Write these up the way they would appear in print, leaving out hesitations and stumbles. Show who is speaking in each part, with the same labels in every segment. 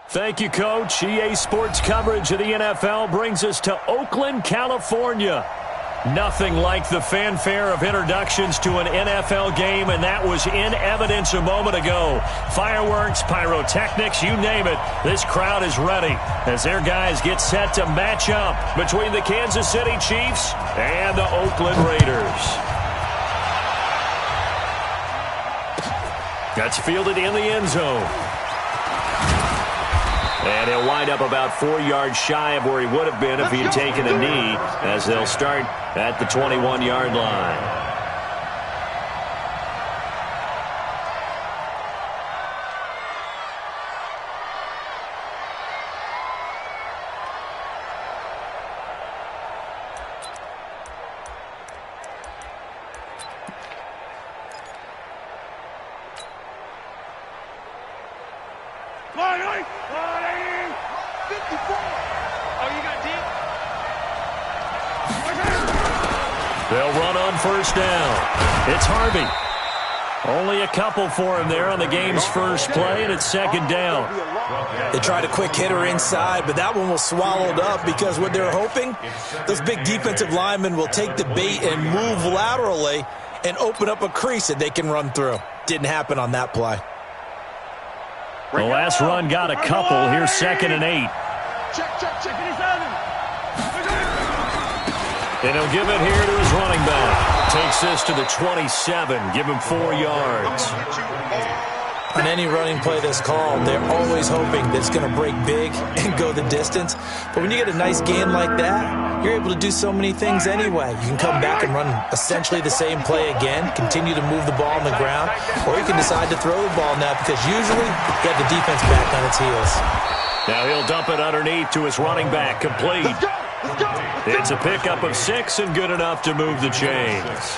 Speaker 1: Thank you, Coach. EA Sports coverage of the NFL brings us to Oakland, California. Nothing like the fanfare of introductions to an NFL game, and that was in evidence a moment ago. Fireworks, pyrotechnics, you name it. This crowd is ready as their guys get set to match up between the Kansas City Chiefs and the Oakland Raiders. That's fielded in the end zone. And he'll wind up about 4 yards shy of where he would have been if he had taken a knee, as they'll start at the 21-yard line. They'll run on first down. It's Harvey. Only a couple for him there on the game's first play, and it's second down.
Speaker 2: They tried a quick hitter inside, but that one was swallowed up because what they're hoping, those big defensive linemen will take the bait and move laterally and open up a crease that they can run through. Didn't happen on that play.
Speaker 1: The last run got a couple. Here's 2nd and 8.
Speaker 3: Check it is.
Speaker 1: And he'll give it here to his running back. Takes this to the 27. Give him 4 yards.
Speaker 2: On any running play that's called, they're always hoping that it's going to break big and go the distance. But when you get a nice gain like that, you're able to do so many things anyway. You can come back and run essentially the same play again, continue to move the ball on the ground, or you can decide to throw the ball now because usually you have the defense back on its heels.
Speaker 1: Now he'll dump it underneath to his running back, complete. It's a pickup of 6 and good enough to move the chains.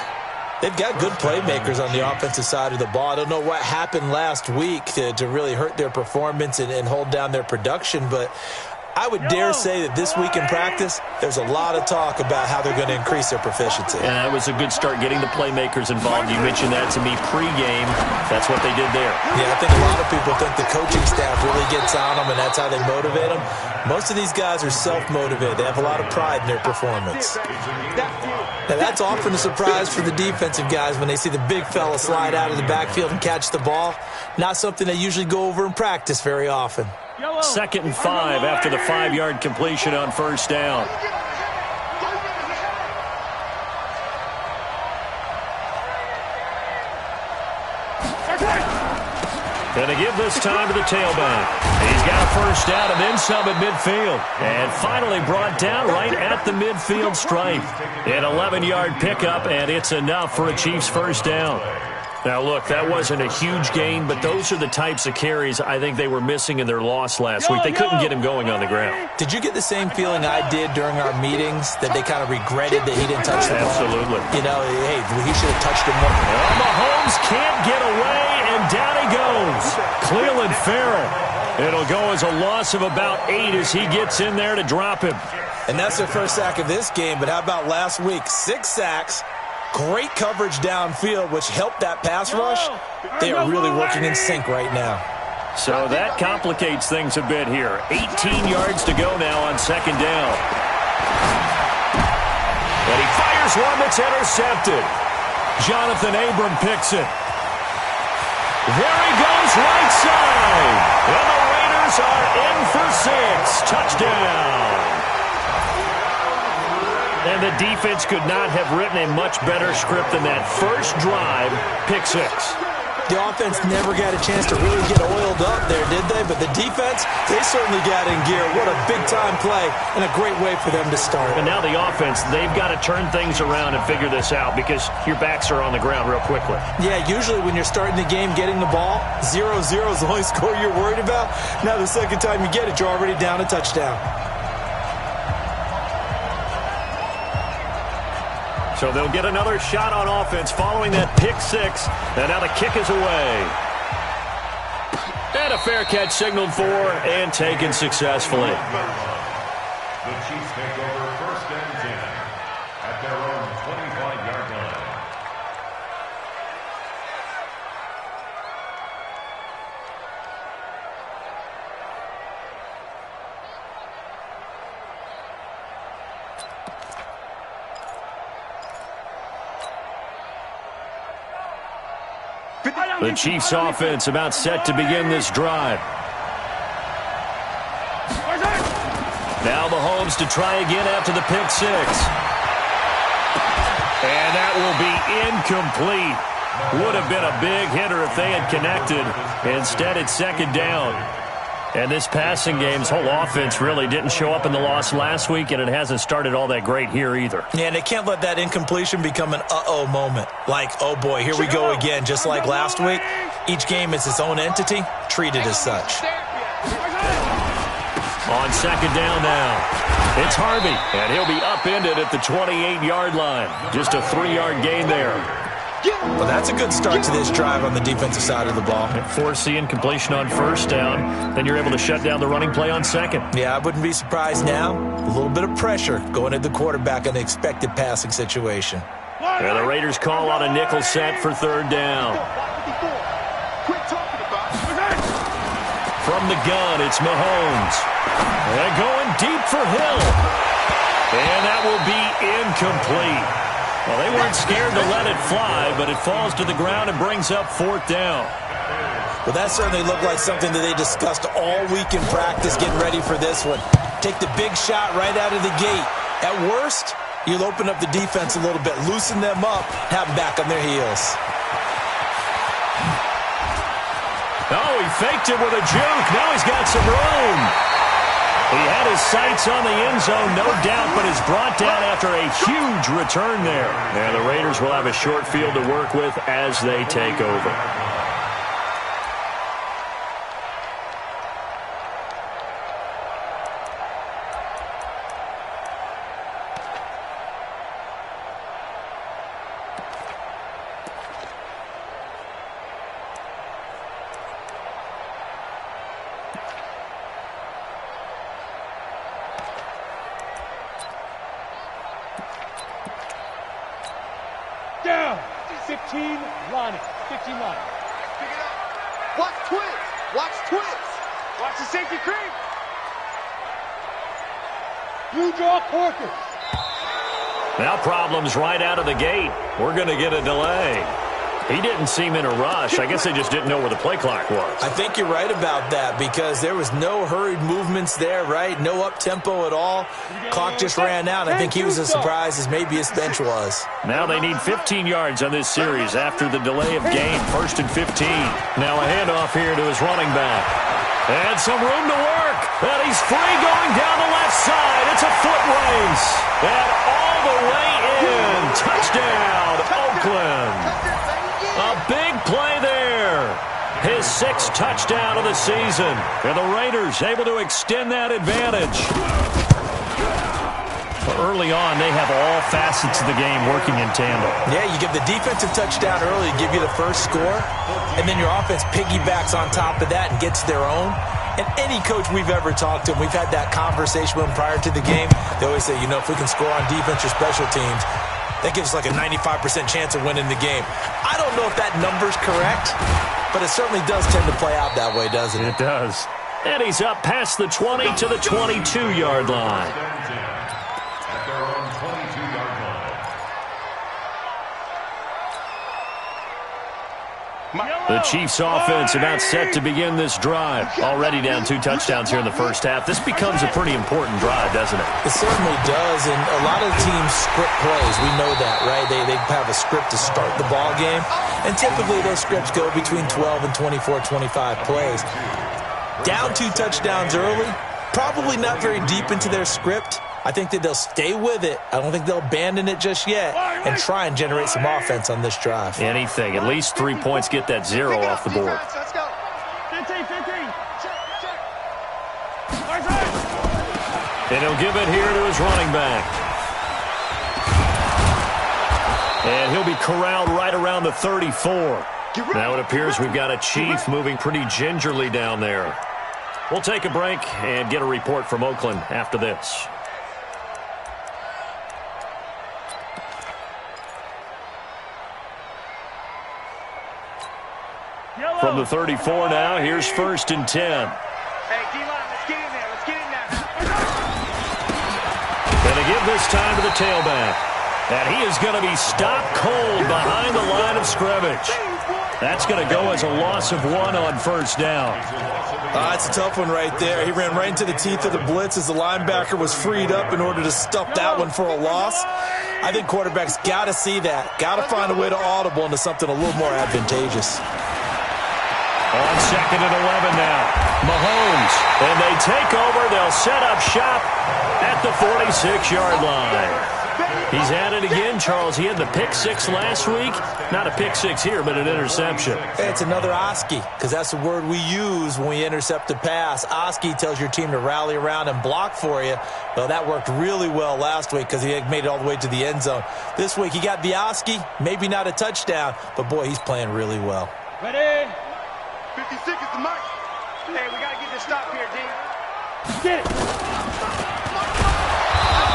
Speaker 2: They've got good playmakers on the offensive side of the ball. I don't know what happened last week to really hurt their performance and hold down their production, but I would dare say that this week in practice, there's a lot of talk about how they're going to increase their proficiency.
Speaker 1: Yeah, that was a good start getting the playmakers involved. You mentioned that to me pregame. That's what they did there.
Speaker 2: Yeah, I think a lot of people think the coaching staff really gets on them, and that's how they motivate them. Most of these guys are self-motivated. They have a lot of pride in their performance. Now, that's often a surprise for the defensive guys when they see the big fella slide out of the backfield and catch the ball. Not something they usually go over in practice very often.
Speaker 1: 2nd and 5 after the 5-yard completion on first down. Going to give this time to the tailback. He's got a first down and then some at midfield. And finally brought down right at the midfield stripe. An 11-yard pickup, and it's enough for a Chiefs first down. Now, look, that wasn't a huge gain, but those are the types of carries I think they were missing in their loss last week. They couldn't get him going on the ground.
Speaker 2: Did you get the same feeling I did during our meetings, that they kind of regretted that he didn't touch the ball?
Speaker 1: Absolutely.
Speaker 2: You know, hey, he should have touched him more.
Speaker 1: Well, Mahomes can't get away, and down he goes. Cleveland Farrell. It'll go as a loss of about 8 as he gets in there to drop him.
Speaker 2: And that's their first sack of this game, but how about last week? 6 sacks. Great coverage downfield, which helped that pass rush. They are really working in sync right now.
Speaker 1: So that complicates things a bit here. 18 yards to go now on second down. And he fires one that's intercepted. Jonathan Abram picks it. There he goes right side. And the Raiders are in for 6. Touchdown. And the defense could not have written a much better script than that. First drive, pick 6.
Speaker 2: The offense never got a chance to really get oiled up there, did they? But the defense, they certainly got in gear. What a big-time play and a great way for them to start.
Speaker 1: And now the offense, they've got to turn things around and figure this out because your backs are on the ground real quickly.
Speaker 2: Yeah, usually when you're starting the game getting the ball, 0-0 is the only score you're worried about. Now the second time you get it, you're already down a touchdown.
Speaker 1: So they'll get another shot on offense following that pick 6. And now the kick is away. And a fair catch signaled for and taken successfully.
Speaker 4: The Chiefs take over 1st and 10 at their own 25-yard line.
Speaker 1: The Chiefs offense about set to begin this drive. Now Mahomes to try again after the pick six. And that will be incomplete. Would have been a big hitter if they had connected. Instead, it's second down. And this passing game's whole offense really didn't show up in the loss last week, and it hasn't started all that great here either.
Speaker 2: Yeah, and they can't let that incompletion become an uh-oh moment. Like, oh boy, here we go again. Just like last week, each game is its own entity, treated as such.
Speaker 1: On second down now, it's Harvey, and he'll be upended at the 28-yard line. Just a 3-yard gain there.
Speaker 2: Well, that's a good start to this drive on the defensive side of the ball.
Speaker 1: Force the incompletion on first down. Then you're able to shut down the running play on second.
Speaker 2: Yeah, I wouldn't be surprised now. A little bit of pressure going at the quarterback in an expected passing situation.
Speaker 1: And the Raiders call on a nickel set for third down. From the gun, it's Mahomes. And going deep for Hill. And that will be incomplete. Well, they weren't scared to let it fly, but it falls to the ground and brings up fourth down.
Speaker 2: Well, that certainly looked like something that they discussed all week in practice, getting ready for this one. Take the big shot right out of the gate. At worst, you'll open up the defense a little bit, loosen them up, have them back on their heels.
Speaker 1: Oh, he faked it with a juke. Now he's got some room. He had his sights on the end zone, no doubt, but is brought down after a huge return there. And the Raiders will have a short field to work with as they take over.
Speaker 3: Down. 15 line. 15 line.
Speaker 5: Pick it up. Watch twins. Watch twins.
Speaker 3: Watch the safety creep. You draw Porker.
Speaker 1: Now problems right out of the gate. We're going to get a delay. He didn't seem in a rush. I guess they just didn't know where the play clock was.
Speaker 2: I think you're right about that because there was no hurried movements there, right? No up-tempo at all. Clock just ran out. I think he was as surprised as maybe his bench was.
Speaker 1: Now they need 15 yards on this series after the delay of game. 1st and 15. Now a handoff here to his running back. And some room to work. And he's free going down the left side. It's a foot race. And all the way in. Touchdown, Oakland. A big play there. His 6th touchdown of the season. And the Raiders able to extend that advantage. Early on, they have all facets of the game working in tandem.
Speaker 2: Yeah, you give the defensive touchdown early, give you the first score, and then your offense piggybacks on top of that and gets their own. And any coach we've ever talked to, and we've had that conversation with them prior to the game, they always say, you know, if we can score on defense or special teams, that gives us like a 95% chance of winning the game. I don't know if that number's correct, but it certainly does tend to play out that way, doesn't it?
Speaker 1: It does. And he's up past the 20 to the 22-yard line.
Speaker 4: At their own 22-yard line.
Speaker 1: The Chiefs offense about set to begin this drive. Already down 2 touchdowns here in the first half. This becomes a pretty important drive, doesn't it?
Speaker 2: It certainly does, and a lot of teams script plays. We know that, right? They have a script to start the ball game, and typically those scripts go between 12 and 24, 25 plays. Down 2 touchdowns early, probably not very deep into their script. I think that they'll stay with it. I don't think they'll abandon it just yet and try and generate some offense on this drive.
Speaker 1: Anything. At least 3 points, get that 0 off the board.
Speaker 5: Let's go.
Speaker 3: 15, 15. Check.
Speaker 1: And he'll give it here to his running back. And he'll be corralled right around the 34. Now it appears we've got a Chief moving pretty gingerly down there. We'll take a break and get a report from Oakland after this. From the 34 now, here's 1st and 10.
Speaker 3: Hey, D-line, let's get in there. Let's get in there.
Speaker 1: Going to give this time to the tailback. And he is going to be stopped cold behind the line of scrimmage. That's going to go as a loss of 1 on first down.
Speaker 2: It's a tough one right there. He ran right into the teeth of the blitz as the linebacker was freed up in order to stuff that one for a loss. I think quarterbacks got to see that. Got to find a way to audible into something a little more advantageous.
Speaker 1: On 2nd and 11 now. Mahomes. And they take over. They'll set up shop at the 46-yard line. He's at it again, Charles. He had the pick 6 last week. Not a pick 6 here, but an interception.
Speaker 2: It's another Oski, because that's the word we use when we intercept a pass. Oski tells your team to rally around and block for you. Well, that worked really well last week because he made it all the way to the end zone. This week he got the Oski, maybe not a touchdown, but boy, he's playing really well.
Speaker 3: Ready?
Speaker 5: 56 is the mark.
Speaker 3: Hey, we got to get this stop here, D. Get it.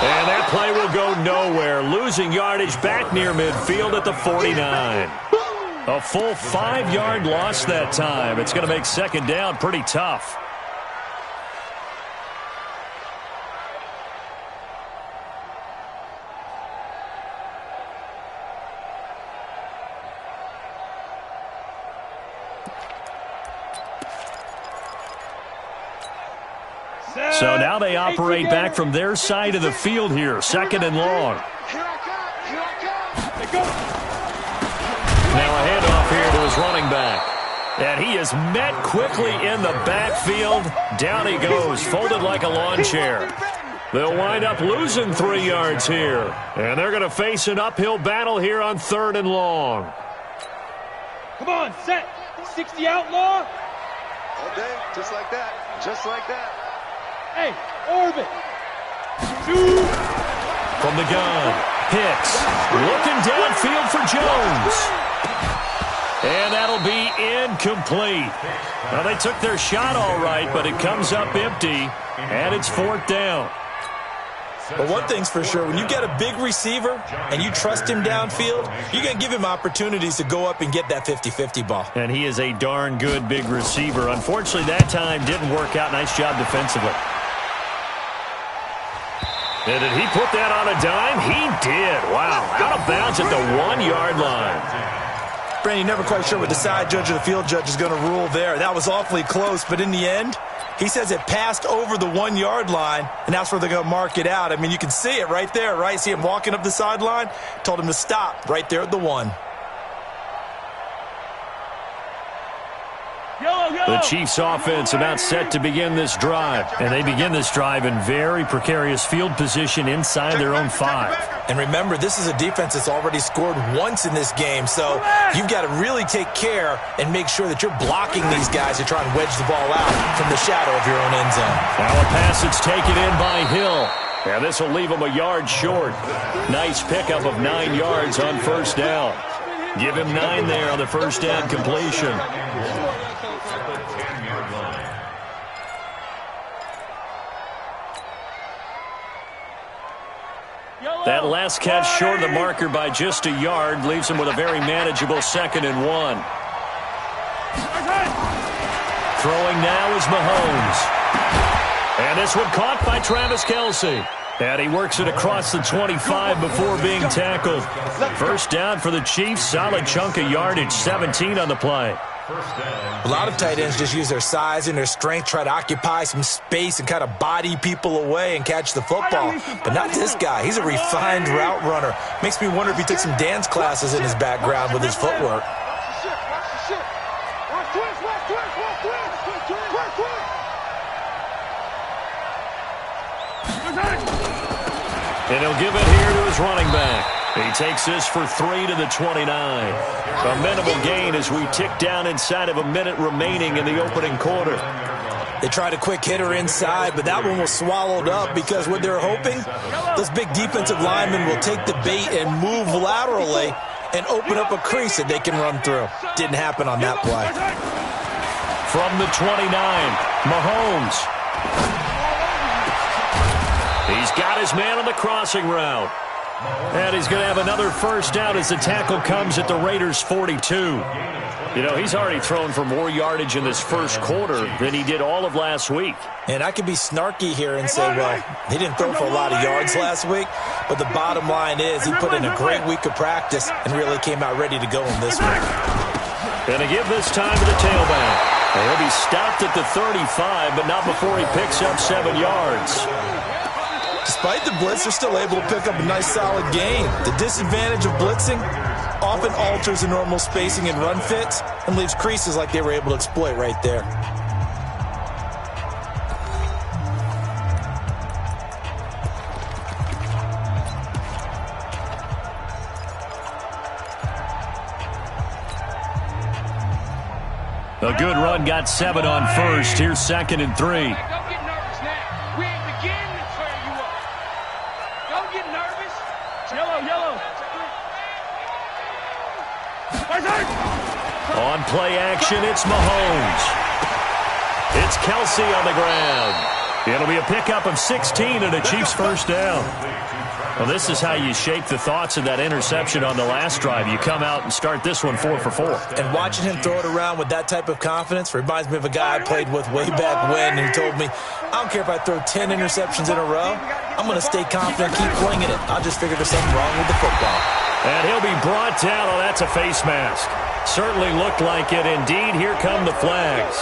Speaker 1: And that play will go nowhere. Losing yardage back near midfield at the 49. A full 5-yard loss that time. It's going to make second down pretty tough. So now they operate back from their side of the field here. 2nd and long. Now a handoff here to his running back. And he is met quickly in the backfield. Down he goes, folded like a lawn chair. They'll wind up losing 3 yards here. And they're going to face an uphill battle here on 3rd and long.
Speaker 3: Come on, set. 60 outlaw.
Speaker 5: All day, just like that. Just like that.
Speaker 3: Hey, orbit. 2.
Speaker 1: From the gun, Hicks looking downfield for Jones. And that'll be incomplete. Well, they took their shot all right, but it comes up empty, and it's 4th down.
Speaker 2: But one thing's for sure, when you get a big receiver and you trust him downfield, you're going to give him opportunities to go up and get that 50-50 ball.
Speaker 1: And he is a darn good big receiver. Unfortunately, that time didn't work out. Nice job defensively. And did he put that on a dime? He did. Wow. Out of bounds at the 1-yard line.
Speaker 2: Brandon, you're never quite sure what the side judge or the field judge is going to rule there. That was awfully close, but in the end, he says it passed over the 1-yard line, and that's where they're going to mark it out. I mean, you can see it right there, right? See him walking up the sideline? Told him to stop right there at the 1.
Speaker 1: The Chiefs offense about set to begin this drive. And they begin this drive in very precarious field position inside their own 5.
Speaker 2: And remember, this is a defense that's already scored once in this game, so you've got to really take care and make sure that you're blocking these guys to try and wedge the ball out from the shadow of your own end zone.
Speaker 1: Now a pass that's taken in by Hill. And this will leave him a yard short. Nice pickup of 9 yards on first down. Give him 9 there on the first down completion. That last catch short of the marker by just a yard leaves him with a very manageable 2nd and 1. Throwing now is Mahomes. And this one caught by Travis Kelce. And he works it across the 25 before being tackled. First down for the Chiefs. Solid chunk of yardage. 17 on the play.
Speaker 2: A lot of tight ends just use their size and their strength, try to occupy some space and kind of body people away and catch the football. But not this guy. He's a refined route runner. Makes me wonder if he took some dance classes in his background with his footwork.
Speaker 1: And he'll give it here to his running back. He takes this for 3 to the 29. A minimal gain as we tick down inside of a minute remaining in the opening quarter.
Speaker 2: They tried a quick hitter inside, but that one was swallowed up because what they're hoping, those big defensive linemen will take the bait and move laterally and open up a crease that they can run through. Didn't happen on that play.
Speaker 1: From the 29, Mahomes. He's got his man on the crossing route. And he's going to have another first down as the tackle comes at the Raiders' 42. You know, he's already thrown for more yardage in this first quarter than he did all of last week.
Speaker 2: And I could be snarky here and say, well, he didn't throw for a lot of yards last week, but the bottom line is he put in a great week of practice and really came out ready to go in this week.
Speaker 1: And to give this time to the tailback. And he'll be stopped at the 35, but not before he picks up 7 yards.
Speaker 2: Despite the blitz, they're still able to pick up a nice solid gain. The disadvantage of blitzing often alters the normal spacing and run fits and leaves creases like they were able to exploit right there.
Speaker 1: A good run got 7 on first. Here's 2nd and 3.
Speaker 3: Don't get nervous now. We ain't beginning to tear you up. Don't get nervous. Yellow.
Speaker 1: On play action, it's Mahomes. It's Kelsey on the ground. It'll be a pickup of 16 and a Chiefs first down. Well, this is how you shake the thoughts of that interception on the last drive. You come out and start this one 4 for 4.
Speaker 2: And watching him throw it around with that type of confidence reminds me of a guy I played with way back when who told me, I don't care if I throw 10 interceptions in a row. I'm going to stay confident, keep flinging it. I'll just figure there's something wrong with the football.
Speaker 1: And he'll be brought down. Oh, that's a face mask. Certainly looked like it. Indeed, here come the flags.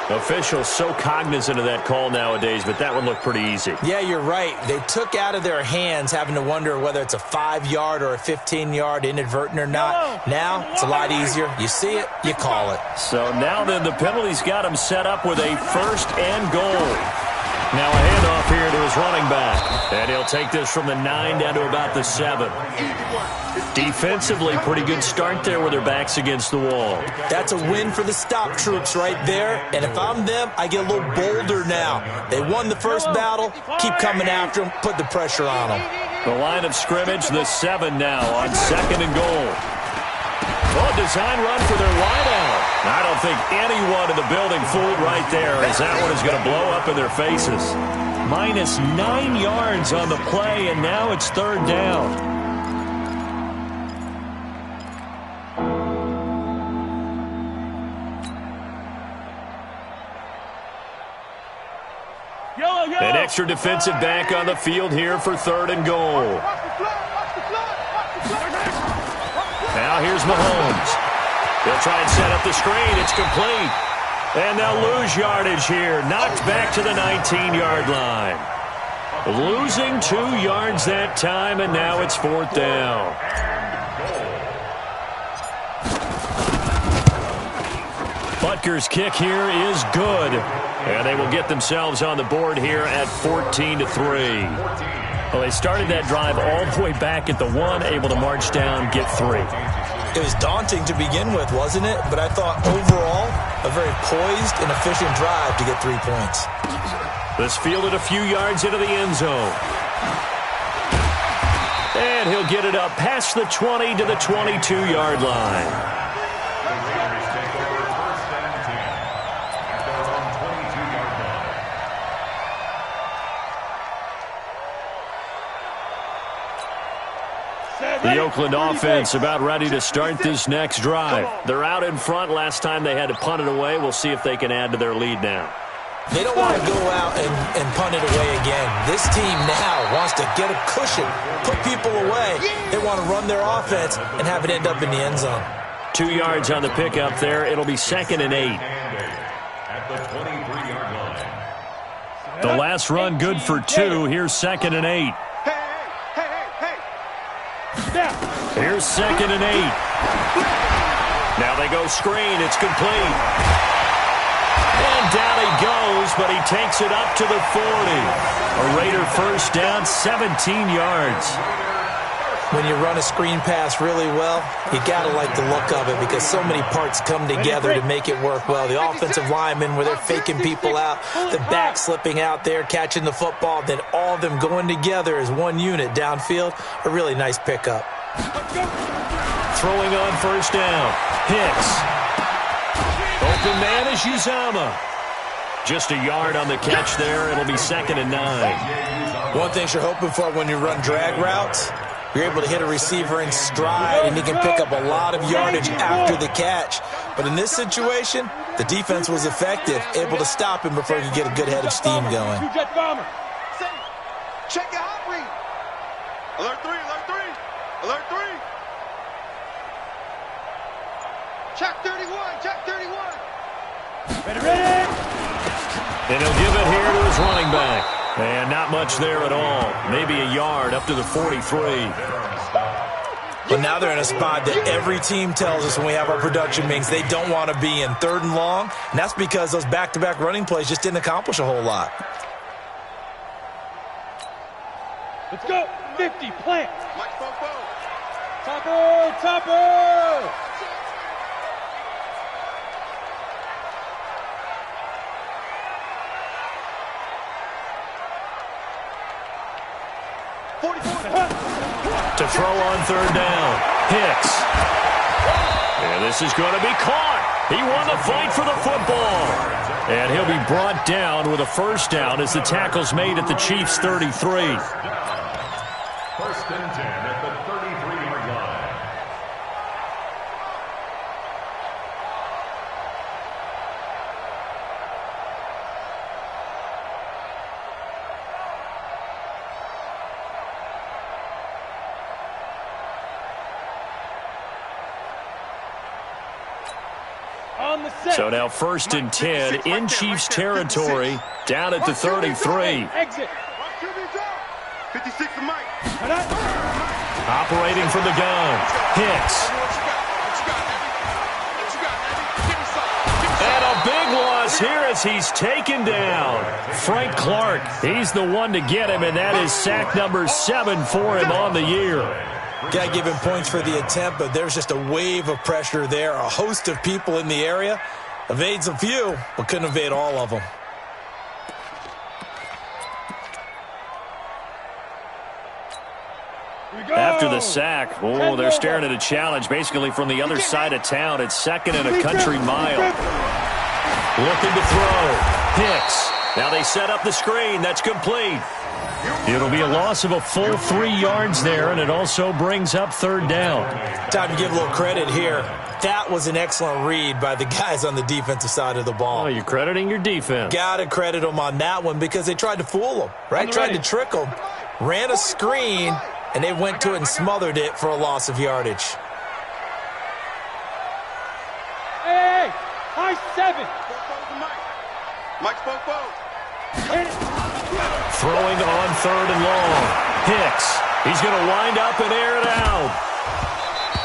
Speaker 1: Officials so cognizant of that call nowadays, but that one looked pretty easy.
Speaker 2: Yeah, you're right. They took out of their hands having to wonder whether it's a 5-yard or a 15-yard inadvertent or not. Now, it's a lot easier. You see it, you call it.
Speaker 1: So now then the penalty's got him set up with a 1st and goal. Now a handoff here to his running back. And he'll take this from the 9 down to about the 7. Defensively, pretty good start there with their backs against the wall.
Speaker 2: That's a win for the stop troops right there. And if I'm them, I get a little bolder now. They won the first battle. Keep coming after them. Put the pressure on them.
Speaker 1: The line of scrimmage, the 7 now on 2nd and goal. Oh, design run for their wideout. I don't think anyone in the building fooled right there, as that one is going to blow up in their faces. Minus 9 yards on the play, and now it's 3rd down. An extra defensive back on the field here for 3rd and goal. Now here's Mahomes. He'll try and set up the screen. It's complete. And they'll lose yardage here. Knocked back to the 19-yard line. Losing 2 yards that time, and now it's 4th down. Butker's kick here is good. And they will get themselves on the board here at 14-3. Well, they started that drive all the way back at the 1, able to march down, get 3.
Speaker 2: It was daunting to begin with, wasn't it? But I thought overall, a very poised and efficient drive to get 3 points.
Speaker 1: This fielded a few yards into the end zone. And he'll get it up past the 20 to the 22-yard line. The Oakland offense about ready to start this next drive. They're out in front. Last time they had to punt it away. We'll see if they can add to their lead now.
Speaker 2: They don't want to go out and punt it away again. This team now wants to get a cushion, put people away. They want to run their offense and have it end up in the end zone.
Speaker 1: 2 yards on the pickup there. It'll be 2nd and 8.
Speaker 4: At the 23-yard line.
Speaker 1: The last run good for 2. Here's 2nd and 8. Here's 2nd and 8. Now they go screen. It's complete. And down he goes, but he takes it up to the 40. A Raider first down, 17 yards.
Speaker 2: When you run a screen pass really well, you got to like the look of it because so many parts come together to make it work well. The offensive linemen where they're faking people out, the back slipping out there, catching the football, then all of them going together as one unit downfield. A really nice pickup.
Speaker 1: Throwing on first down. Hicks. Open man is Uzama. Just a yard on the catch there. It'll be 2nd and 9.
Speaker 2: One thing you're hoping for when you run drag routes, you're able to hit a receiver in stride, and he can pick up a lot of yardage after the catch. But in this situation, the defense was effective, able to stop him before he could get a good head of steam going.
Speaker 5: Check your hot read. Alert 3, alert 3, alert 3. Check 31. Check 31.
Speaker 3: Ready.
Speaker 1: And he'll give it here to his running back. And not much there at all. Maybe a yard up to the 43.
Speaker 2: But now they're in a spot that every team tells us when we have our production meetings they don't want to be in, 3rd and long. And that's because those back-to-back running plays just didn't accomplish a whole lot.
Speaker 3: Let's go. 50. Plant.
Speaker 5: Mike Bobo.
Speaker 3: Topper.
Speaker 5: 44.
Speaker 1: To throw on 3rd down. Hicks. And this is going to be caught. He won the fight for the football. And he'll be brought down with a 1st down as the tackle's made at the Chiefs' 33.
Speaker 4: 1st and 10 at the 33-yard line.
Speaker 3: On the set.
Speaker 1: So now 1st and 10 in Chiefs territory, down at the 33.
Speaker 3: Exit.
Speaker 5: 56 to Mike.
Speaker 1: Operating from the gun. Hicks. And a big loss here as he's taken down. Frank Clark, he's the one to get him, and that is sack number 7 for him on the year.
Speaker 2: Got to give him points for the attempt, but there's just a wave of pressure there. A host of people in the area. Evades a few, but couldn't evade all of them.
Speaker 1: After the sack, oh, they're staring at a challenge basically from the other side of town. It's 2nd and a country mile. Looking to throw. Hicks. Now they set up the screen. That's complete. It'll be a loss of a full 3 yards there, and it also brings up 3rd down.
Speaker 2: Time to give a little credit here. That was an excellent read by the guys on the defensive side of the ball.
Speaker 1: Oh, you're crediting your defense.
Speaker 2: Got to credit them on that one because they tried to fool them, right? Tried to trick them. Ran a screen, and they went to it and smothered it for a loss of yardage.
Speaker 3: Hey, high 7.
Speaker 5: Mike Bobo.
Speaker 1: Throwing on 3rd and long. Hicks. He's going to wind up and air it out.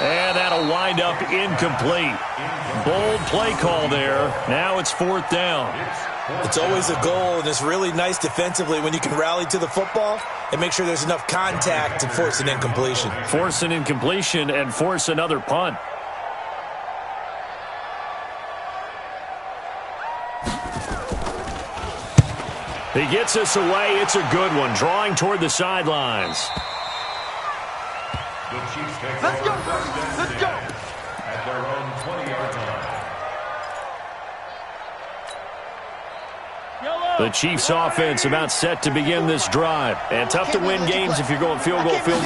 Speaker 1: And that'll wind up incomplete. Bold play call there. Now it's 4th down.
Speaker 2: It's always a goal, and it's really nice defensively when you can rally to the football and make sure there's enough contact to force an incompletion.
Speaker 1: Force an incompletion and force another punt. He gets us away. It's a good one. Drawing toward the sidelines.
Speaker 4: The Chiefs take
Speaker 5: Let's go,
Speaker 4: over 1st and
Speaker 5: let's
Speaker 4: 10
Speaker 5: go.
Speaker 4: at their own 20-yard line.
Speaker 1: The Chiefs offense about set to begin this drive. And tough to win games if you're going field goal here.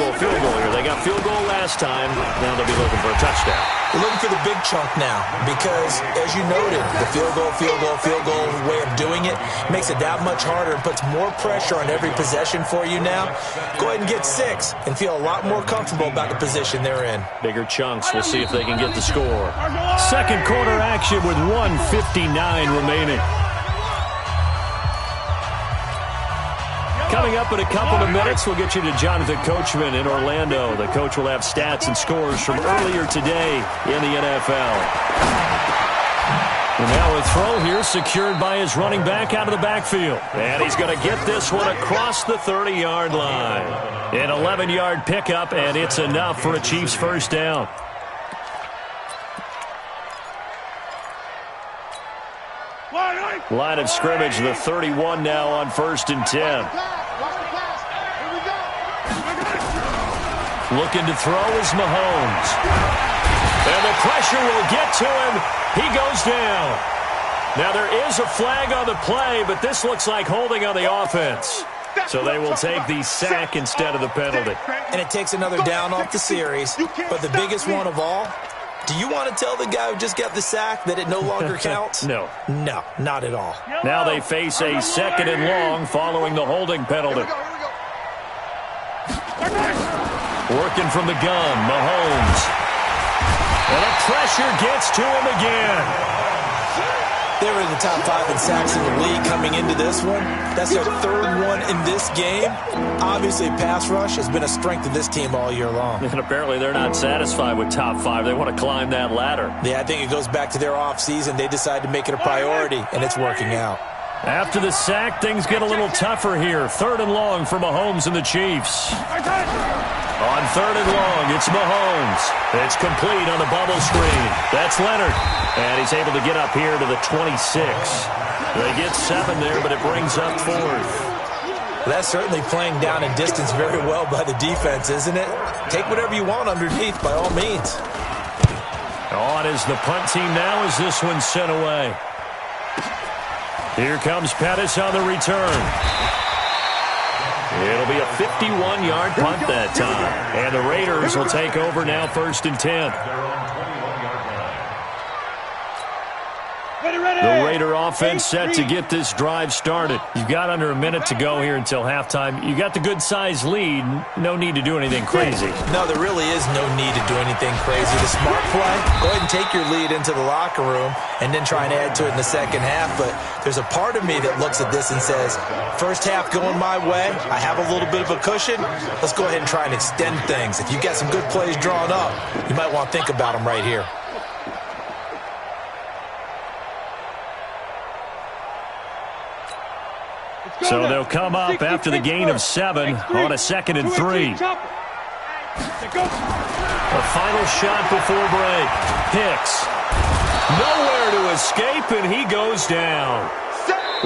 Speaker 1: They got field goal last time. Now they'll be looking for a touchdown.
Speaker 2: We're looking for the big chunk now because, as you noted, the field goal way of doing it makes it that much harder and puts more pressure on every possession for you now. Go ahead and get 6 and feel a lot more comfortable about the position they're in.
Speaker 1: Bigger chunks. We'll see if they can get the score. 2nd quarter action with 1:59 remaining. Coming up in a couple of minutes, we'll get you to Jonathan Coachman in Orlando. The coach will have stats and scores from earlier today in the NFL. And now a throw here secured by his running back out of the backfield. And he's going to get this one across the 30-yard line. An 11-yard pickup, and it's enough for a Chiefs 1st down. Line of scrimmage, the 31 now on 1st and 10. Looking to throw is Mahomes. And the pressure will get to him. He goes down. Now there is a flag on the play, but this looks like holding on the offense. So they will take the sack instead of the penalty.
Speaker 2: And it takes another down off the series. But the biggest one of all, do you want to tell the guy who just got the sack that it no longer counts?
Speaker 1: No.
Speaker 2: No, not at all.
Speaker 1: Now they face a 2nd and long following the holding penalty. Working from the gun, Mahomes. And the pressure gets to him again.
Speaker 2: They were in the top 5 in sacks in the league coming into this one. That's their 3rd one in this game. Obviously, pass rush has been a strength of this team all year long.
Speaker 1: And apparently they're not satisfied with top 5. They want to climb that ladder.
Speaker 2: Yeah, I think it goes back to their offseason. They decided to make it a priority, and it's working out.
Speaker 1: After the sack, things get a little tougher here. 3rd and long for Mahomes and the Chiefs. On 3rd and long, it's Mahomes. It's complete on the bubble screen. That's Leonard. And he's able to get up here to the 26. They get 7 there, but it brings up 4th.
Speaker 2: That's certainly playing down and distance very well by the defense, isn't it? Take whatever you want underneath, by all means.
Speaker 1: On is the punt team now as this one's sent away. Here comes Pettis on the return. It'll be a 51-yard punt that time. And the Raiders will take over now 1st and 10. The Raider offense set to get this drive started. You've got under a minute to go here until halftime. You got the good-sized lead. No need to do anything crazy.
Speaker 2: No, there really is no need to do anything crazy. The smart play, go ahead and take your lead into the locker room and then try and add to it in the second half. But there's a part of me that looks at this and says, first half going my way, I have a little bit of a cushion. Let's go ahead and try and extend things. If you've got some good plays drawn up, you might want to think about them right here.
Speaker 1: So they'll come up after the gain of 7 on a 2nd and 3. A final shot before break. Hicks. Nowhere to escape, and he goes down.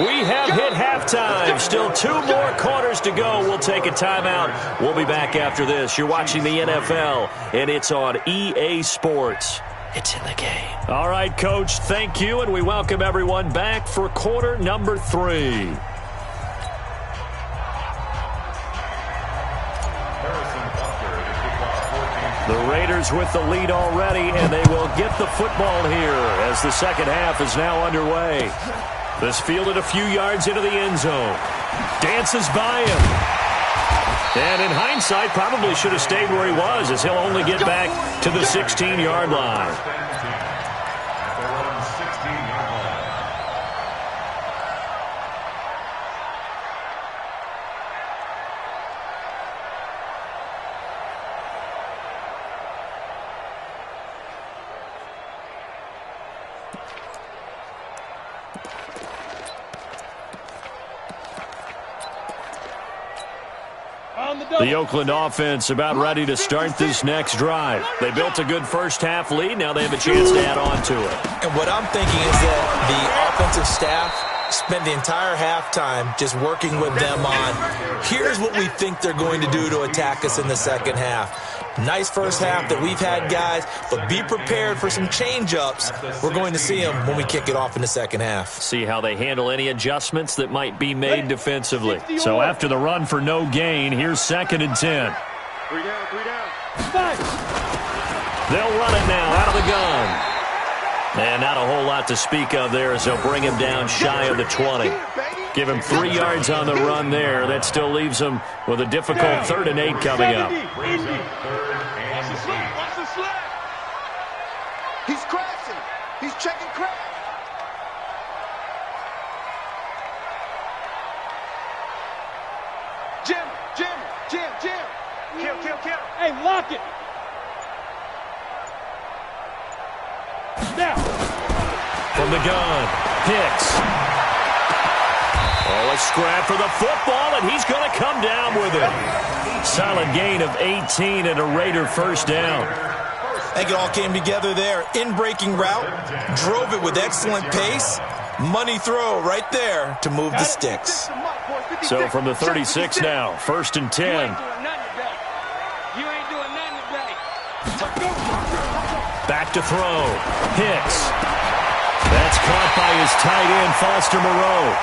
Speaker 1: We have hit halftime. Still 2 more quarters to go. We'll take a timeout. We'll be back after this. You're watching the NFL, and it's on EA Sports. It's in the game. All right, Coach, thank you, and we welcome everyone back for quarter number 3. The Raiders with the lead already, and they will get the football here as the second half is now underway. This fielded a few yards into the end zone. Dances by him. And in hindsight, probably should have stayed where he was, as he'll only get back to the 16-yard line. The Oakland offense about ready to start this next drive. They built a good first-half lead. Now they have a chance to add on to it.
Speaker 2: And what I'm thinking is that the offensive staff spent the entire halftime just working with them on, here's what we think they're going to do to attack us in the second half. Nice first half that we've had, guys, but be prepared for some change-ups. We're going to see them when we kick it off in the second half.
Speaker 1: See how they handle any adjustments that might be made defensively. So after the run for no gain, here's 2nd and 10.
Speaker 3: 3 down, 3 down. 5.
Speaker 1: They'll run it now out of the gun. And not a whole lot to speak of there as they'll bring him down shy of the 20. Give him 3 yards on the run there. That still leaves him with a difficult 3rd and 8 coming up.
Speaker 3: Watch the slap.
Speaker 5: He's crashing. He's checking crash. Jim.
Speaker 3: Kill. Hey, lock it. Now.
Speaker 1: From the gun, Hicks. Oh, a scrap for the football, and he's going to come down with it. Solid gain of 18 and a Raider first down.
Speaker 2: I think it all came together there. In-breaking route, drove it with excellent pace. Money throw right there to move the sticks.
Speaker 1: So from the 36 now, 1st and 10.
Speaker 3: You ain't doing nothing today.
Speaker 1: Back to throw. Hicks. That's caught by his tight end, Foster Moreau.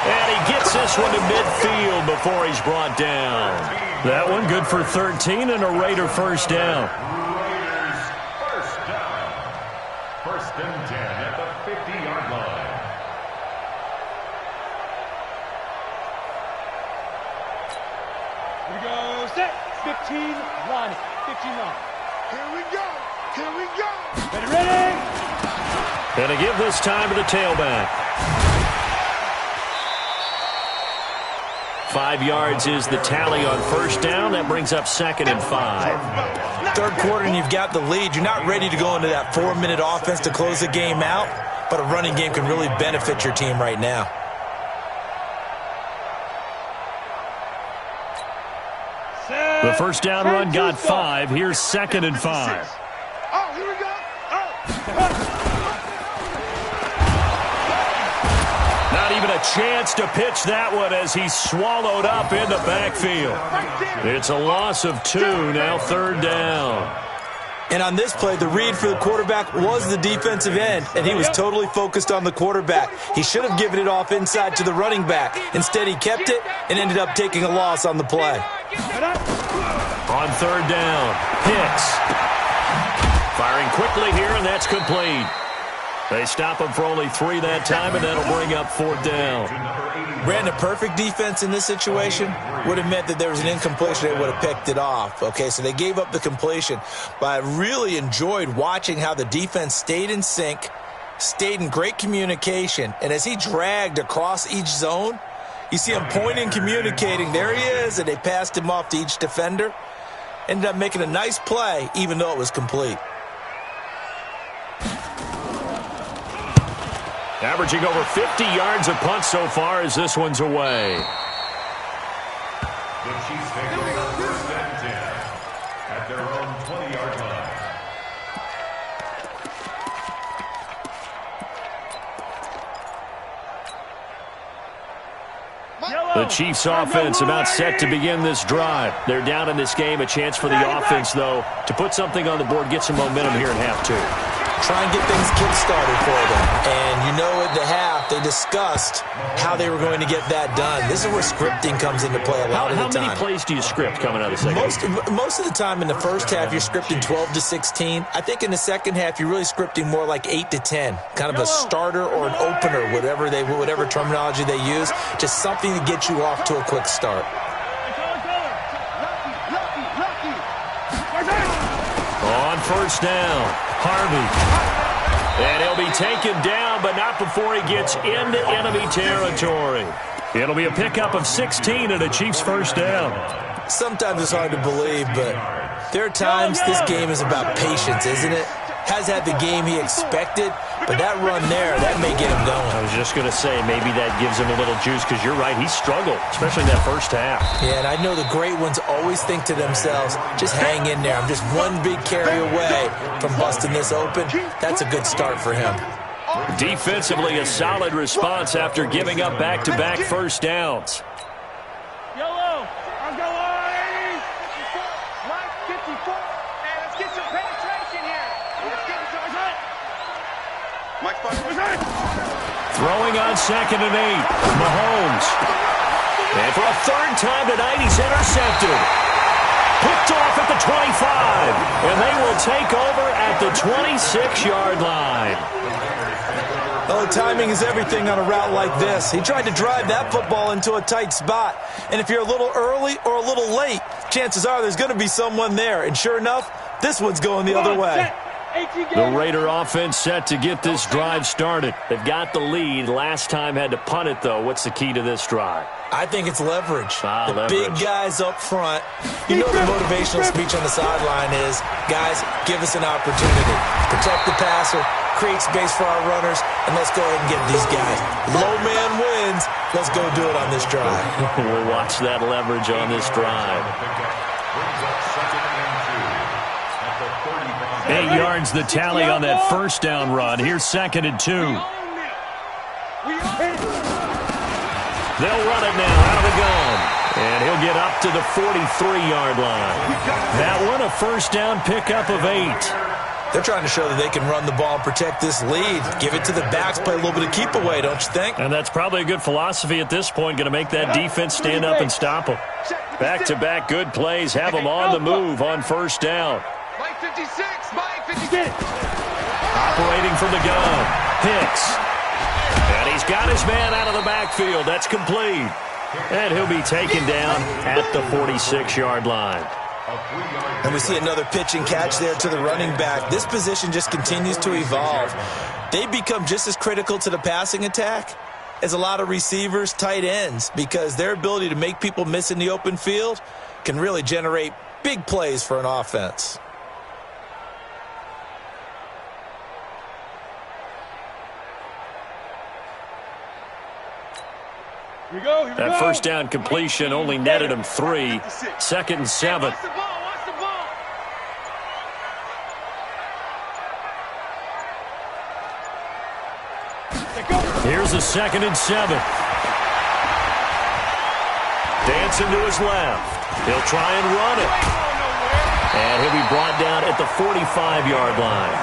Speaker 1: And he gets this one to midfield before he's brought down. That one good for 13 and a Raider first down.
Speaker 4: Raiders first down. 1st and 10 at the 50-yard line.
Speaker 3: Here we go. Set. 15 line. 15 line.
Speaker 5: Here we go. Here we go.
Speaker 3: Ready?
Speaker 1: And to give this time to the tailback. 5 yards is the tally on first down. That brings up 2nd and 5.
Speaker 2: Third quarter and you've got the lead. You're not ready to go into that 4-minute offense to close the game out, but a running game can really benefit your team right now.
Speaker 1: The first down run got 5. Here's 2nd and 5.
Speaker 5: Oh, here we go.
Speaker 1: Not even a chance to pitch that one as he's swallowed up in the backfield. It's a loss of 2, now 3rd down.
Speaker 2: And on this play, the read for the quarterback was the defensive end, and he was totally focused on the quarterback. He should have given it off inside to the running back. Instead, he kept it and ended up taking a loss on the play.
Speaker 1: On 3rd down, Hicks. Firing quickly here, and that's complete. They stop him for only 3 that time, and that'll bring up 4th down.
Speaker 2: Ran a perfect defense in this situation. Would have meant that there was an incompletion. They would have picked it off. Okay, so they gave up the completion. But I really enjoyed watching how the defense stayed in sync, stayed in great communication, and as he dragged across each zone, you see him pointing, communicating. There he is, and they passed him off to each defender. Ended up making a nice play, even though it was complete.
Speaker 1: Averaging over 50 yards a punt so far as this one's away.
Speaker 4: The Chiefs take over 1st and 10 at their own 20-yard line.
Speaker 1: The Chiefs offense about set to begin this drive. They're down in this game. A chance for the offense, though, to put something on the board, get some momentum here in half 2.
Speaker 2: Try and get things kick-started for them. And you know at the half, they discussed how they were going to get that done. This is where scripting comes into play a lot of the time.
Speaker 1: How many plays do you script coming out of the second?
Speaker 2: Most of the time in the first half, you're scripting 12 to 16. I think in the second half, you're really scripting more like 8 to 10. Kind of a starter or an opener, whatever terminology they use. Just something to get you off to a quick start.
Speaker 1: On first down, Harvey. And he'll be taken down, but not before he gets into enemy territory. It'll be a pickup of 16 and a Chiefs first down.
Speaker 2: Sometimes it's hard to believe, but there are times this game is about patience, isn't it? Has had the game he expected, but that run there, that may get him going.
Speaker 1: I was just going to say, maybe that gives him a little juice, because you're right, he struggled, especially in that first half.
Speaker 2: Yeah, and I know the great ones always think to themselves, just hang in there. I'm just one big carry away from busting this open. That's a good start for him.
Speaker 1: Defensively, a solid response after giving up back-to-back first downs.
Speaker 3: Yellow. I'll go on. 54. Hey, let's get some penetration here. Let's get some.
Speaker 1: Throwing on 2nd and 8. Mahomes. And for a 3rd time tonight, he's intercepted. Picked off at the 25. And they will take over at the 26-yard line.
Speaker 2: Oh, timing is everything on a route like this. He tried to drive that football into a tight spot. And if you're a little early or a little late, chances are there's going to be someone there. And sure enough, this one's going the other way.
Speaker 1: The Raider offense set to get this drive started. They've got the lead. Last time had to punt it, though. What's the key to this drive?
Speaker 2: I think it's leverage. The
Speaker 1: leverage.
Speaker 2: Big guys up front. You know the motivational speech on the sideline is, guys, give us an opportunity. Protect the passer, create space for our runners, and let's go ahead and get these guys. Low man wins. Let's go do it on this drive.
Speaker 1: We'll watch that leverage on this drive. 8 yards the tally on that first down run. Here's 2nd and 2. They'll run it now out of the gun. And he'll get up to the 43-yard line. That one, a first down pickup of 8.
Speaker 2: They're trying to show that they can run the ball and protect this lead. Give it to the backs, play a little bit of keep away, don't you think?
Speaker 1: And that's probably a good philosophy at this point, going to make that defense stand up and stop them. Back-to-back good plays have them on the move on first down.
Speaker 5: Mike 56, Mike 56.
Speaker 1: Operating from the gun, Hicks. And he's got his man out of the backfield. That's complete. And he'll be taken down at the 46-yard line.
Speaker 2: And we see another pitch and catch there to the running back. This position just continues to evolve. They become just as critical to the passing attack as a lot of receivers, tight ends, because their ability to make people miss in the open field can really generate big plays for an offense.
Speaker 3: Here we go.
Speaker 1: That first down completion only netted him 3. 2nd and 7.
Speaker 3: Watch the ball. Watch the ball.
Speaker 1: Here's a 2nd and 7. Dancing to his left. He'll try and run it. And he'll be brought down at the 45-yard line.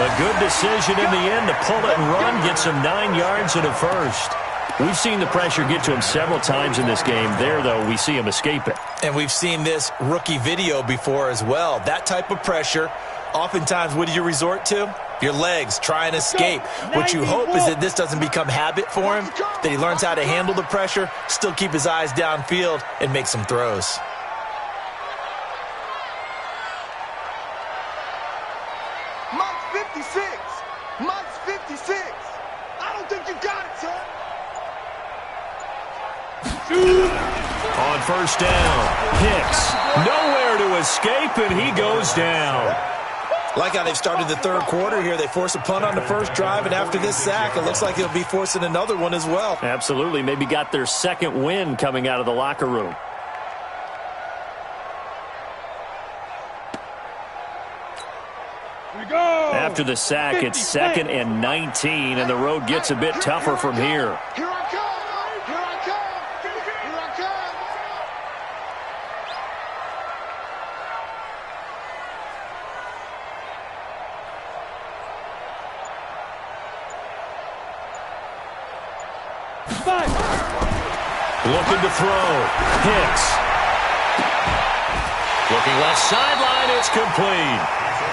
Speaker 1: A good decision in the end to pull it and run, get some 9 yards and a first. We've seen the pressure get to him several times in this game. There, though, we see him escape it.
Speaker 2: And we've seen this rookie video before as well. That type of pressure, oftentimes, what do you resort to? Your legs, try and escape. What you hope is that this doesn't become habit for him, that he learns how to handle the pressure, still keep his eyes downfield, and make some throws.
Speaker 5: Mike's 56. Mike's 56. I don't think you got it, son.
Speaker 1: On first down, Hicks. Nowhere to escape, and he goes down.
Speaker 2: Like how they've started the third quarter here. They force a punt on the first drive, and after this sack, it looks like they'll be forcing another one as well.
Speaker 1: Absolutely. Maybe got their second win coming out of the locker room.
Speaker 3: Here we go.
Speaker 1: After the sack, it's 2nd and 19, and the road gets a bit tougher from here.
Speaker 5: Here I come. Here I come. Here I come.
Speaker 1: Looking to throw. Hicks. Looking left sideline. It's complete.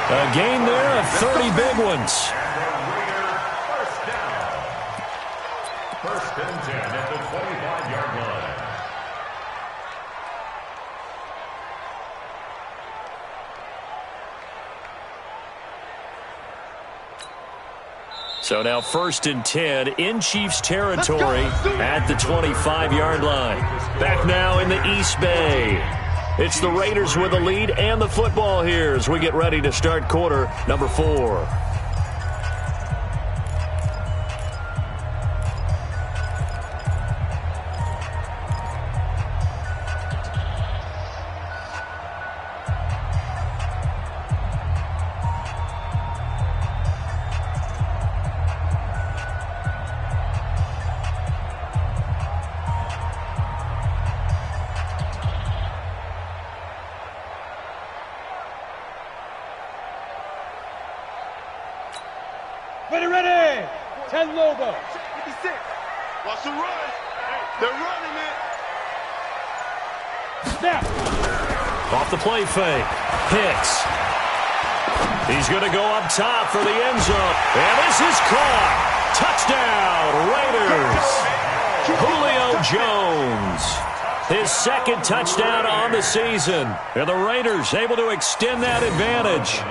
Speaker 1: A gain there of 30 big ones.
Speaker 4: First and 10 at the 25-yard line.
Speaker 1: So now 1st and 10 in Chiefs territory at the 25-yard line. Back now in the East Bay. It's the Raiders with the lead and the football here as we get ready to start quarter number 4.
Speaker 3: Ready. 10 Lobo.
Speaker 5: 56. Watch the run. They're running it.
Speaker 3: Snap.
Speaker 1: Off the play fake. Hicks. He's going to go up top for the end zone. And this is caught. Touchdown, Raiders. Julio Jones. His 2nd touchdown on the season. And the Raiders able to extend that advantage.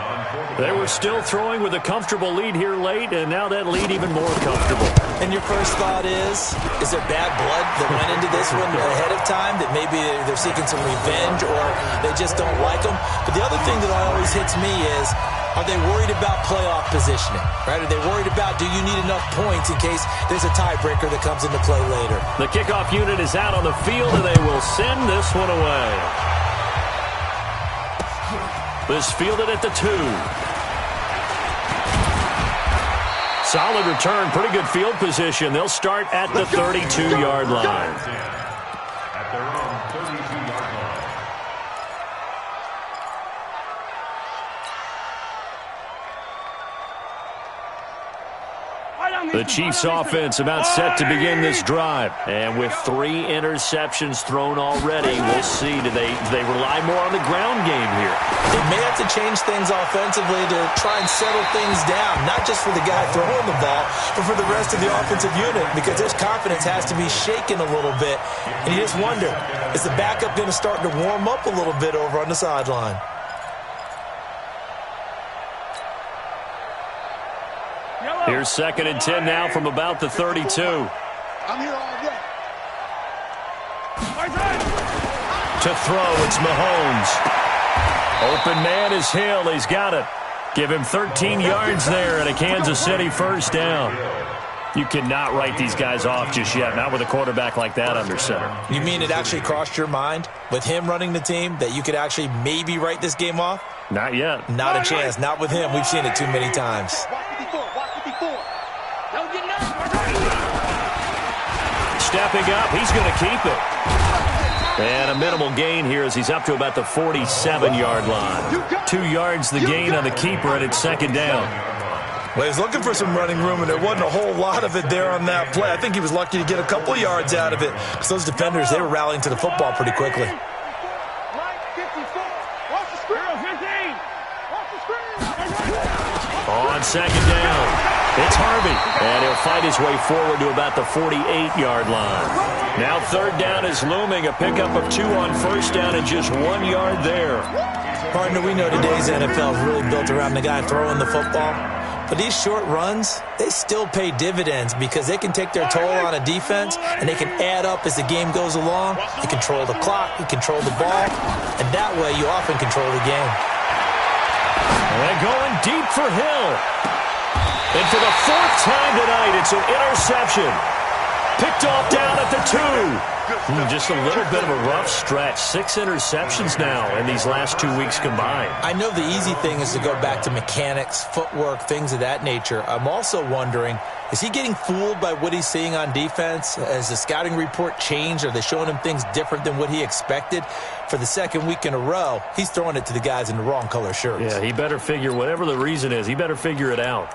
Speaker 1: They were still throwing with a comfortable lead here late, and now that lead even more comfortable.
Speaker 2: And your first thought is there bad blood that went into this one ahead of time, that maybe they're seeking some revenge or they just don't like them? But the other thing that always hits me is, are they worried about playoff positioning? Right? Are they worried about, do you need enough points in case there's a tiebreaker that comes into play later?
Speaker 1: The kickoff unit is out on the field, and they will send this one away. This fielded at the 2. Solid return, pretty good field position. They'll start at the 32-yard line.
Speaker 4: At their own 32-yard line.
Speaker 1: The Chiefs offense about set to begin this drive. And with 3 interceptions thrown already, we'll see. Do they rely more on the ground game here?
Speaker 2: They may have to change things offensively to try and settle things down, not just for the guy throwing the ball, but for the rest of the offensive unit, because his confidence has to be shaken a little bit. And you just wonder, is the backup going to start to warm up a little bit over on the sideline?
Speaker 1: Here's 2nd and 10 now from about the 32.
Speaker 5: I'm here all day.
Speaker 1: To throw, it's Mahomes. Open man is Hill. He's got it. Give him 13 yards there and a Kansas City first down. You cannot write these guys off just yet, not with a quarterback like that under center.
Speaker 2: You mean it actually crossed your mind with him running the team that you could actually maybe write this game off?
Speaker 1: Not yet.
Speaker 2: Not a chance. Not with him. We've seen it too many times.
Speaker 1: Stepping up, he's going to keep it. And a minimal gain here as he's up to about the 47-yard line. 2 yards the gain on the keeper, and it's 2nd down.
Speaker 2: Well, he's looking for some running room, and there wasn't a whole lot of it there on that play. I think he was lucky to get a couple yards out of it because those defenders, they were rallying to the football pretty quickly.
Speaker 1: On 2nd down, it's Harvey, and he'll fight his way forward to about the 48-yard line. Now 3rd down is looming, a pickup of 2 on 1st down and just 1 yard there.
Speaker 2: Partner, we know today's NFL is really built around the guy throwing the football, but these short runs, they still pay dividends because they can take their toll on a defense, and they can add up as the game goes along. You control the clock, you control the ball, and that way you often control the game.
Speaker 1: And going deep for Hill. And for the 4th time tonight, it's an interception. Picked off down at the 2. Just a little bit of a rough stretch. 6 interceptions now in these last 2 weeks combined.
Speaker 2: I know the easy thing is to go back to mechanics, footwork, things of that nature. I'm also wondering, is he getting fooled by what he's seeing on defense? Has the scouting report changed? Are they showing him things different than what he expected? For the 2nd week in a row, he's throwing it to the guys in the wrong color shirts.
Speaker 1: Yeah, he better figure, whatever the reason is, he better figure it out.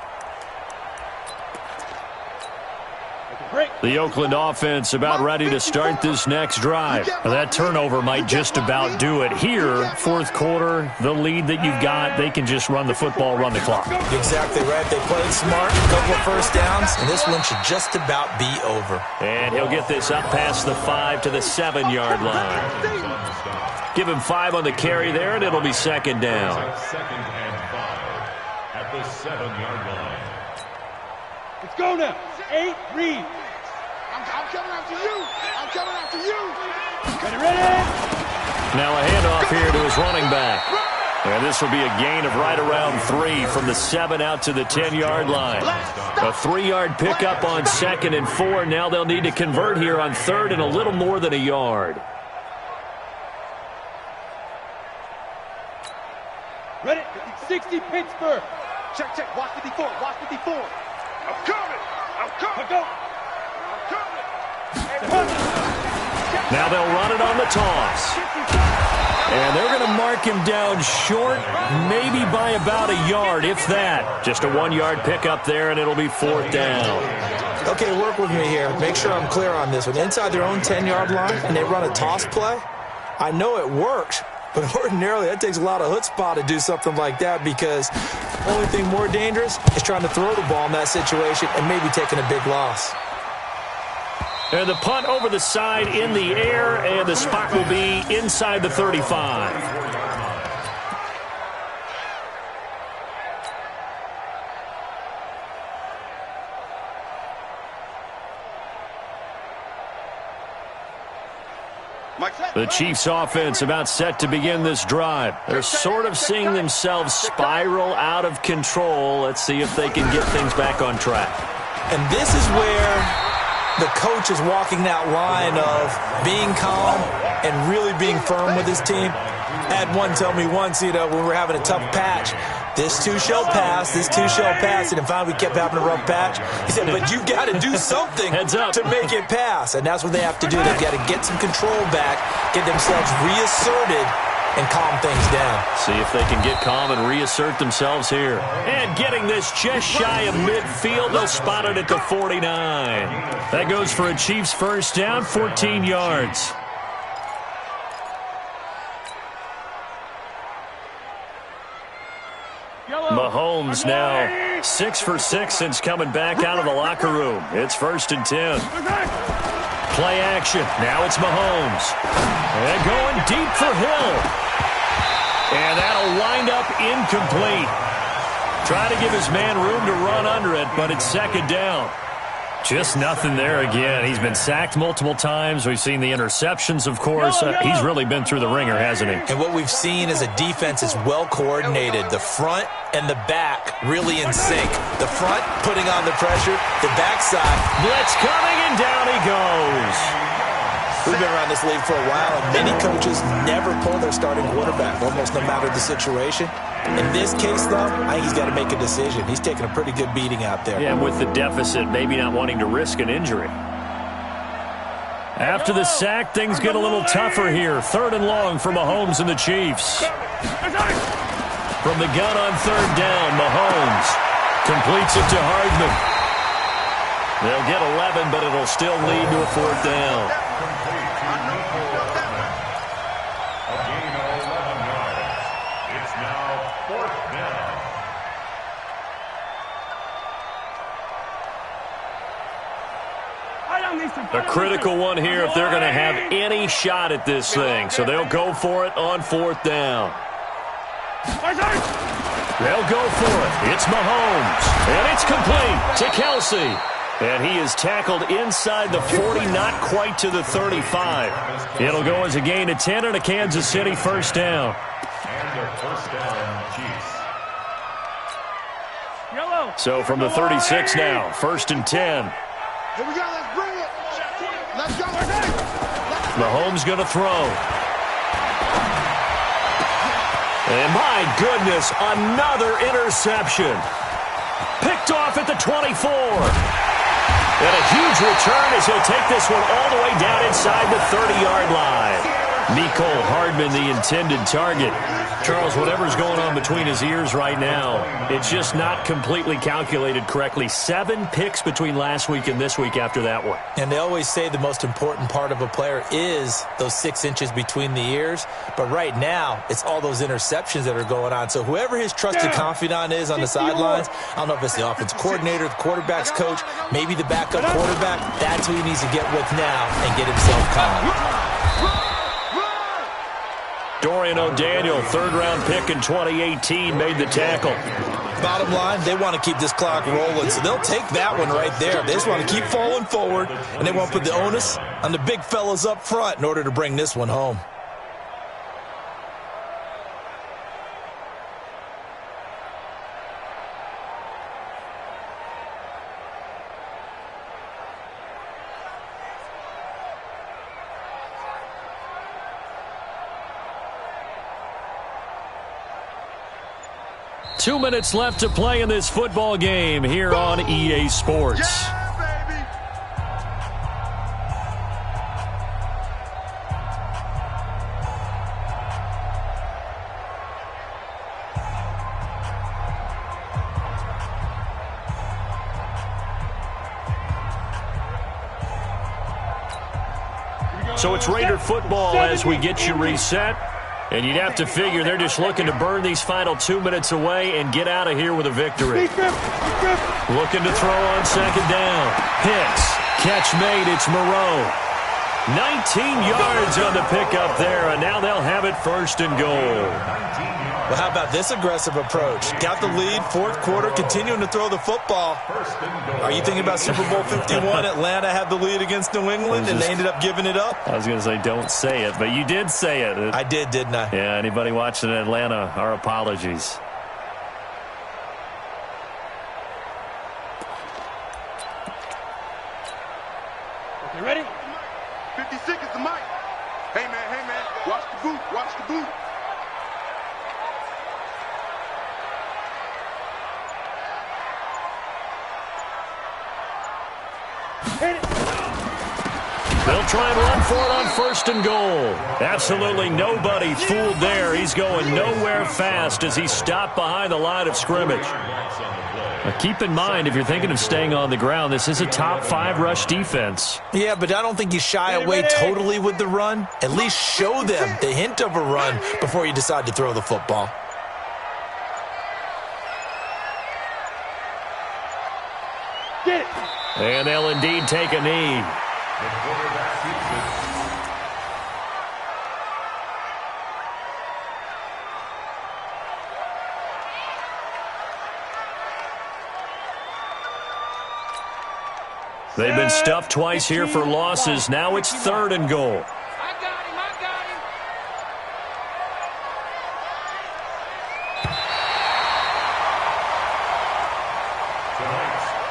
Speaker 1: The Oakland offense about ready to start this next drive. That turnover might just about do it. Here, 4th quarter, the lead that you've got, they can just run the football, run the clock.
Speaker 2: Exactly right. They played smart, a couple of first downs, and this one should just about be over.
Speaker 1: And he'll get this up past the 5 to the 7-yard line. Give him 5 on the carry there, and it'll be 2nd down.
Speaker 4: 2nd and 5 at the 7-yard line.
Speaker 3: Let's go now. 8, read.
Speaker 5: I'm coming after you. I'm coming after you.
Speaker 3: Got it ready.
Speaker 1: Now a handoff here to his running back. And this will be a gain of right around 3 from the 7 out to the 10-yard line. A 3-yard pickup on 2nd and 4. Now they'll need to convert here on 3rd and a little more than a yard.
Speaker 3: Ready? 60 Pittsburgh.
Speaker 5: Check, check. Watch 54. Watch 54. I'm coming. I'm coming.
Speaker 3: Go.
Speaker 1: Now they'll run it on the toss. And they're going to mark him down short, maybe by about a yard, if that. Just a 1-yard pickup there, and it'll be 4th down.
Speaker 2: Okay, work with me here. Make sure I'm clear on this one. Inside their own 10-yard line, and they run a toss play, I know it works, but ordinarily that takes a lot of chutzpah to do something like that because the only thing more dangerous is trying to throw the ball in that situation and maybe taking a big loss.
Speaker 1: And the punt over the side in the air, and the spot will be inside the 35. The Chiefs offense about set to begin this drive. They're sort of seeing themselves spiral out of control. Let's see if they can get things back on track.
Speaker 2: And this is where the coach is walking that line of being calm and really being firm with his team. I had one tell me once, when we were having a tough patch, this too shall pass, this too shall pass. And finally we kept having a rough patch. He said, but you got to do something to make it pass. And that's what they have to do. They've got to get some control back, get themselves reasserted, and calm things down.
Speaker 1: See if they can get calm and reassert themselves here. And getting this just shy of midfield, they'll spot it at the 49. That goes for a Chiefs first down, 14 yards. Mahomes now 6 for 6 since coming back out of the locker room. It's 1st and 10. Play action. Now it's Mahomes. And going deep for Hill. And that'll wind up incomplete. Trying to give his man room to run under it, but it's 2nd down. Just nothing there again. He's been sacked multiple times. We've seen the interceptions, of course. He's really been through the ringer, hasn't he?
Speaker 2: And what we've seen is a defense is well coordinated. The front and the back really in sync. The front putting on the pressure. The backside.
Speaker 1: Blitz coming, and down he goes.
Speaker 2: We've been around this league for a while, and many coaches never pull their starting quarterback, almost no matter the situation. In this case, though, I think he's got to make a decision. He's taking a pretty good beating out there.
Speaker 1: Yeah, with the deficit, maybe not wanting to risk an injury. After the sack, things get a little tougher here. 3rd and long for Mahomes and the Chiefs. From the gun on 3rd down, Mahomes completes it to Hardman. They'll get 11, but it'll still lead to a 4th down. A critical one here if they're going to have any shot at this thing. So they'll go for it on 4th down. They'll go for it. It's Mahomes. And it's complete to Kelsey. And he is tackled inside the 40, not quite to the 35. It'll go as a gain of 10 and a Kansas City 1st down.
Speaker 4: And their 1st down, Chiefs.
Speaker 1: So from the 36 now, 1st and 10.
Speaker 5: Here we go, let's bring it. Let's go.
Speaker 1: Mahomes going to throw. And my goodness, another interception. Picked off at the 24. And a huge return as he'll take this one all the way down inside the 30-yard line. Mecole Hardman, the intended target. Charles, whatever's going on between his ears right now, it's just not completely calculated correctly. 7 picks between last week and this week after that one.
Speaker 2: And they always say the most important part of a player is those 6 inches between the ears. But right now, it's all those interceptions that are going on. So whoever his trusted confidant is on the sidelines, I don't know if it's the offense coordinator, the quarterback's coach, maybe the backup quarterback, that's who he needs to get with now and get himself calm.
Speaker 1: Dorian O'Daniel, 3rd-round pick in 2018, made the tackle.
Speaker 2: Bottom line, they want to keep this clock rolling, so they'll take that one right there. They just want to keep falling forward, and they want to put the onus on the big fellas up front in order to bring this one home.
Speaker 1: Two minutes left to play in this football game here on EA Sports.
Speaker 5: Yeah, baby.
Speaker 1: So it's Raider football as we get you reset. And you'd have to figure they're just looking to burn these final 2 minutes away and get out of here with a victory. Looking to throw on 2nd down. Hicks. Catch made. It's Moreau. 19 yards on the pickup there, and now they'll have it 1st and goal.
Speaker 2: Well, how about this aggressive approach? Got the lead, 4th quarter, continuing to throw the football. Are you thinking about Super Bowl 51? Atlanta had the lead against New England, and they ended up giving it up?
Speaker 1: I was going to say don't say it, but you did say it.
Speaker 2: I did, didn't I?
Speaker 1: Yeah, anybody watching in Atlanta, our apologies.
Speaker 3: You ready?
Speaker 5: 56 is the mic. Hey, man, watch the boot, watch the boot.
Speaker 1: They'll try and run for it on 1st and goal. Absolutely nobody fooled there. He's going nowhere fast as he's stopped behind the line of scrimmage. Now keep in mind, if you're thinking of staying on the ground, this is a top 5 rush defense.
Speaker 2: Yeah, but I don't think you shy away totally with the run. At least show them the hint of a run before you decide to throw the football.
Speaker 3: Get it.
Speaker 1: And they'll indeed take a knee. They've been stuffed twice here for losses. Now it's 3rd and goal.
Speaker 3: I got him.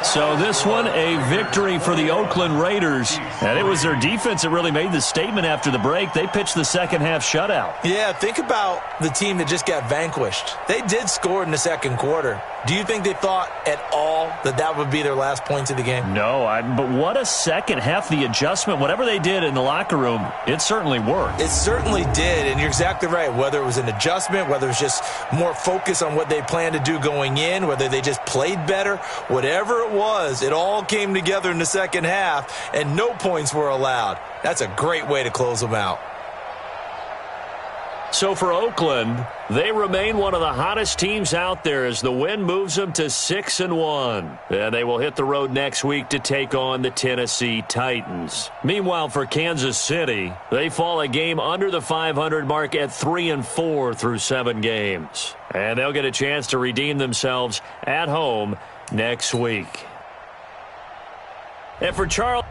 Speaker 1: So this one, a victory for the Oakland Raiders. And it was their defense that really made the statement after the break. They pitched the second half shutout.
Speaker 2: Yeah, think about the team that just got vanquished. They did score in the second quarter. Do you think they thought at all that that would be their last points of the game?
Speaker 1: No, but what a second half. The adjustment, whatever they did in the locker room, it certainly worked.
Speaker 2: It certainly did, and you're exactly right. Whether it was an adjustment, whether it was just more focus on what they planned to do going in, whether they just played better, whatever it was, it all came together in the second half, and no points were allowed. That's a great way to close them out.
Speaker 1: So for Oakland, they remain one of the hottest teams out there as the win moves them to 6-1. And they will hit the road next week to take on the Tennessee Titans. Meanwhile, for Kansas City, they fall a game under the 500 mark at 3-4 through 7 games. And they'll get a chance to redeem themselves at home next week. And for Charles...